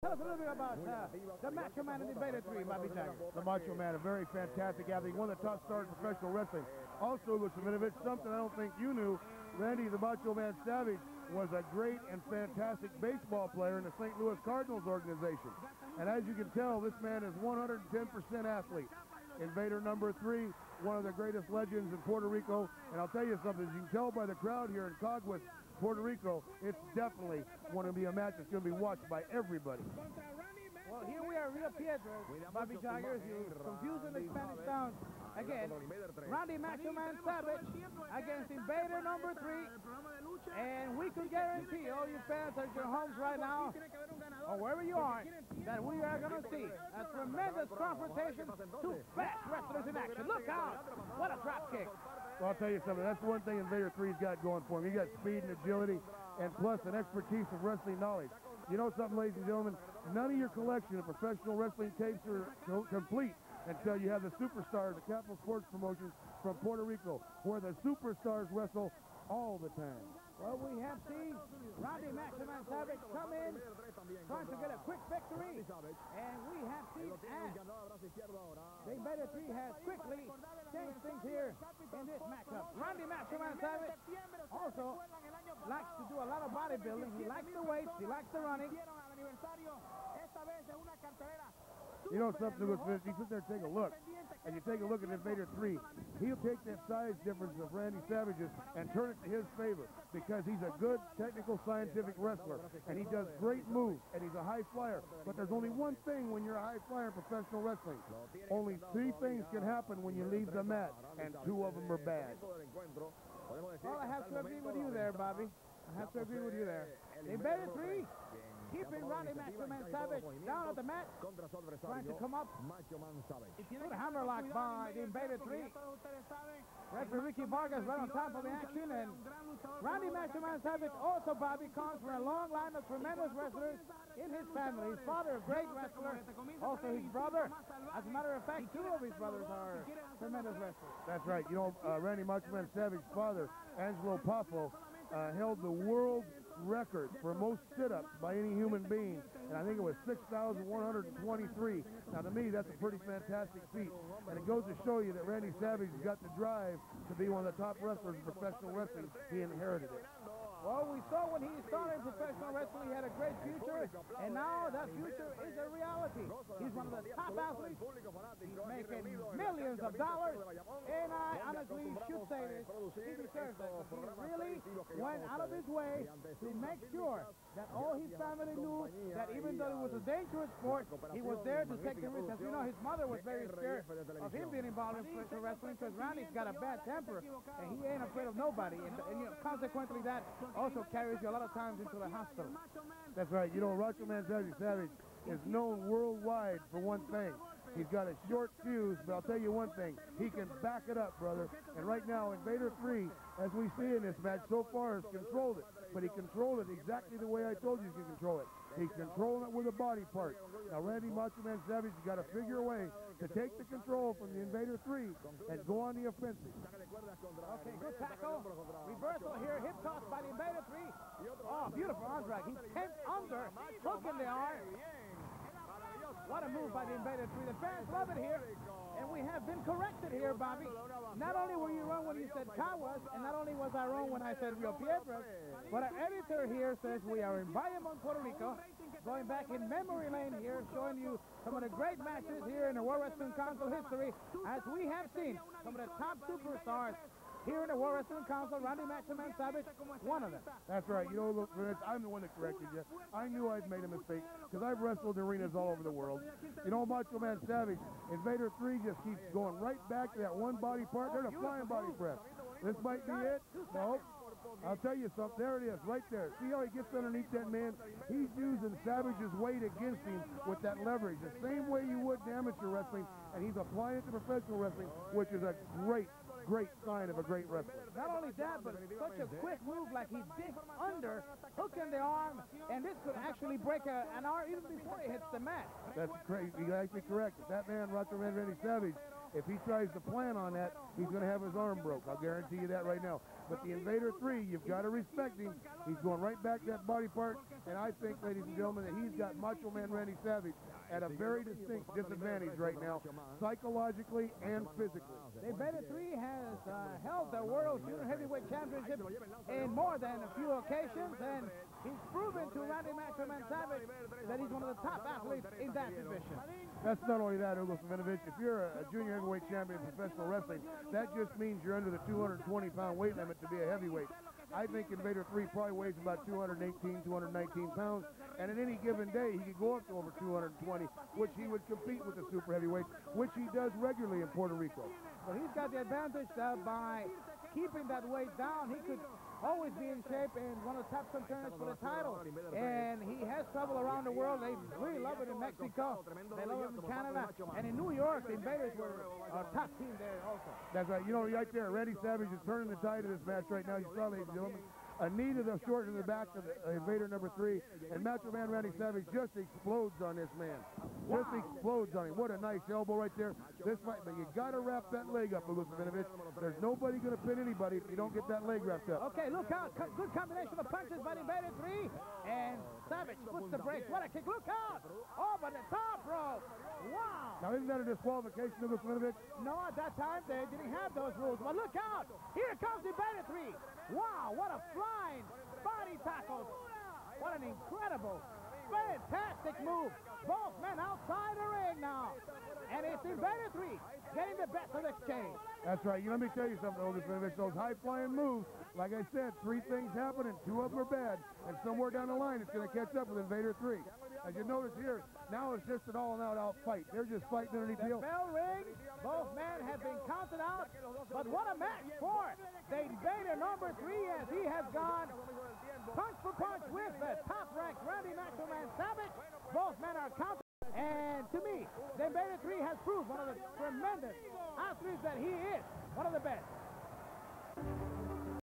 Tell us a little bit about the Macho Man in Invader 3, Bobby Tiger. The Macho Man, a very fantastic athlete, one of the top stars in professional wrestling. Also, Lucimovic, something I don't think you knew, Randy the Macho Man Savage was a great and fantastic baseball player in the St. Louis Cardinals organization. And as you can tell, this man is 110% athlete. Invader number 3, one of the greatest legends in Puerto Rico. And I'll tell you something, as you can tell by the crowd here in Caguas, Puerto Rico, it's definitely going to be a match that's going to be watched by everybody. Well, here we are, Rio Piedra, Bobby Tiger, you confusing the Spanish sound. Again, Randy Macho Man Savage against Invader number 3. And we can guarantee all you fans at your homes right now, or wherever you are, that we are going to see a tremendous confrontation, two fast wrestlers in action. Look out! What a drop kick! Well, I'll tell you something, that's one thing Invader 3's got going for him. He got speed and agility, and plus an expertise of wrestling knowledge. You know something, ladies and gentlemen? None of your collection of professional wrestling tapes are complete until you have the superstars, the Capital Sports Promotions from Puerto Rico, where the superstars wrestle all the time. Well, we have seen Randy Macho Man Savage come in, trying to get a quick victory, and we have seen the Invader 3 has quickly changed things here in this matchup. Randy Macho Man Savage also likes to do a lot of bodybuilding. He likes the weights, he likes the running. You know something, you sit there and take a look, and you take a look at Invader 3, he'll take that size difference of Randy Savage's and turn it to his favor, because he's a good technical scientific wrestler, and he does great moves, and he's a high flyer. But there's only one thing when you're a high flyer in professional wrestling. Only 3 things can happen when you leave the mat, and 2 of them are bad. Well, I have to agree with you there, Bobby. I have to agree with you there. Invader 3, keeping Randy Macho Man Savage down at the mat, trying to come up. Good hammerlock by the Invader 3. Referee Ricky Vargas right on top of the action, and Randy Macho Man Savage also, Bobby, comes from a long line of tremendous wrestlers in his family. His father, a great wrestler, also his brother. As a matter of fact, 2 of his brothers are tremendous wrestlers. That's right. You know, Randy Macho Man Savage's father, Angelo Poffo, held the world record for most sit-ups by any human being, and I think it was 6,123. Now, to me, that's a pretty fantastic feat, and it goes to show you that Randy Savage has got the drive to be one of the top wrestlers in professional wrestling. He inherited it. Well, we saw when he started professional wrestling, he had a great future, and now that future is a reality. He's one of the top athletes. He's making millions of dollars, and I honestly should say this, he deserves it. He really went out of his way to make sure that all his family knew that even though it was a dangerous sport, he was there to take the risk. As you know, his mother was very scared of him being involved in professional wrestling because Randy's got a bad temper, and he ain't afraid of nobody, and you know, consequently that also carries you a lot of times into the hospital. That's right. You know, Macho Man Savage is known worldwide for one thing. He's got a short fuse, but I'll tell you one thing. He can back it up, brother. And right now, Invader 3, as we see in this match so far, has controlled it. But he controlled it exactly the way I told you he can control it. He's controlling it with a body part. Now, Randy Macho Man Savage has got to figure a way to take the control from the Invader 3 and go on the offensive. Okay, good tackle. Reversal here, hip toss by the Invader 3. Oh, beautiful arm drag. He came under, hook in the arm. What a move by the Invader 3. The fans love it here, and we have been corrected here, Bobby. Not only were you wrong when you said Caguas, and not only was I wrong when I said Rio Piedras, but our editor here says we are in Bayamon, Puerto Rico, going back in memory lane here, showing you some of the great matches here in the World Wrestling Council history, as we have seen some of the top superstars here in the World Wrestling Council. Randy Macho Man Savage, one of them. That's right. You know, look, I'm the one that corrected you. I knew I'd made a mistake because I've wrestled in arenas all over the world. You know, Macho Man Savage, Invader 3 just keeps going right back to that one body part. They're the flying body press. This might be it. No. I'll tell you something. There it is, right there. See how he gets underneath that man? He's using Savage's weight against him with that leverage, the same way you would in amateur wrestling, and he's applying it to professional wrestling, which is a great sign of a great wrestler. Not only that, but such a quick move, like he digs under, hook in the arm, and this could actually break an arm even before he hits the mat. That's crazy. You're actually correct. That man, Macho Man Randy Savage, If he tries to plan on that, he's going to have his arm broke. I'll guarantee you that right now. But the Invader 3, you've got to respect him. He's going right back to that body part, and I think, ladies and gentlemen, that he's got Macho Man Randy Savage at a very distinct disadvantage right now, psychologically and physically. The Invader 3 has held the World Junior Heavyweight Championship in more than a few occasions, and he's proven to Randy Macho Man Savage that he's one of the top athletes in that division. That's not only that, Hugo Savinovich. If you're a junior heavyweight champion in professional wrestling, that just means you're under the 220-pound weight limit to be a heavyweight. I think Invader 3 probably weighs about 218, 219 pounds, and at any given day, he could go up to over 220, which he would compete with the super heavyweight, which he does regularly in Puerto Rico. Well, he's got the advantage by keeping that weight down. He could always be in shape and one of the top contenders for the title. And he has traveled around the world. They really love it in Mexico. They love it in Canada. And in New York, the Invaders were a top team there also. That's right. You know, right there, Randy Savage is turning the tide of this match right now. You saw, ladies and gentlemen, a knee to the short in the back of the Invader number 3, and Macho Man Randy Savage just explodes on this man. Wow. Just explodes on him. What a nice elbow right there. This fight, but you got to wrap that leg up, Hugo Savinovich. There's nobody going to pin anybody if you don't get that leg wrapped up. Okay, look out. Good combination of punches by the Invader 3, and Savage puts the brakes. What a kick. Look out. Over the top rope. Wow. Now, isn't that a disqualification, Hugo Savinovich? No, at that time, they didn't have those rules. But look out. Here comes the Invader 3. Wow, what a flying body tackle. What an incredible, fantastic move. Both men outside the ring now. And it's Invader 3 getting the best of the exchange. That's right. Let me tell you something, Hugo Savinovich. Those high-flying moves, like I said, 3 things happen and 2 of them are bad. And somewhere down the line, it's going to catch up with Invader 3. As you notice here, now it's just an all-out fight. They're just fighting underneath the bell rings. Both men have been counted out. But what a match for the Invader number 3 as he has gone punch for punch with the top-ranked Randy Macho Man Savage. Both men are counted. And to me, the Invader 3 has proved one of the tremendous athletes that he is. One of the